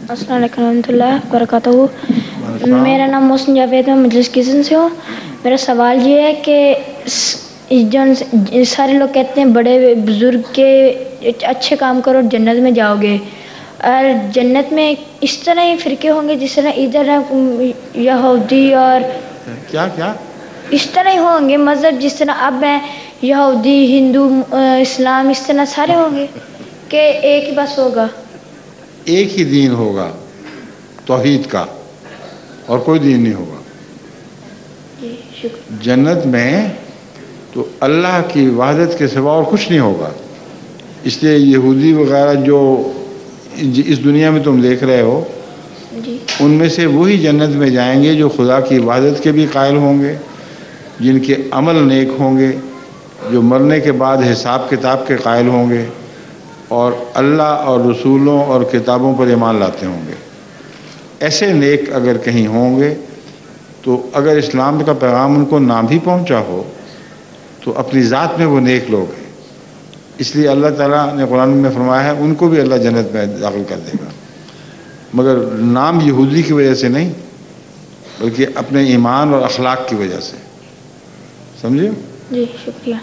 السلام علیکم ورحمۃ اللہ وبرکاتہ. میرا نام محسن جاوید ہے، مجلس کچن سے ہوں. میرا سوال یہ ہے کہ سارے لوگ کہتے ہیں بڑے بزرگ کے اچھے کام کرو جنت میں جاؤ گے، اور جنت میں اس طرح ہی فرقے ہوں گے جس طرح ادھر یہودی اور کیا اس طرح ہی ہوں گے مذہب جس طرح اب ہیں یہودی ہندو اسلام اس طرح سارے ہوں گے کہ ایک ہی بس ہوگا؟ ایک ہی دین ہوگا توحید کا، اور کوئی دین نہیں ہوگا. جی شکریہ. جنت میں تو اللہ کی وحدت کے سوا اور کچھ نہیں ہوگا. اس لیے یہودی وغیرہ جو اس دنیا میں تم دیکھ رہے ہو، جی ان میں سے وہی جنت میں جائیں گے جو خدا کی عبادت کے بھی قائل ہوں گے، جن کے عمل نیک ہوں گے، جو مرنے کے بعد حساب کتاب کے قائل ہوں گے، اور اللہ اور رسولوں اور کتابوں پر ایمان لاتے ہوں گے. ایسے نیک اگر کہیں ہوں گے تو اگر اسلام کا پیغام ان کو نہ بھی پہنچا ہو تو اپنی ذات میں وہ نیک لوگ ہیں. اس لیے اللہ تعالیٰ نے قرآن میں فرمایا ہے ان کو بھی اللہ جنت میں داخل کر دے گا، مگر نام یہودی کی وجہ سے نہیں بلکہ اپنے ایمان اور اخلاق کی وجہ سے. سمجھے؟ جی شکریہ.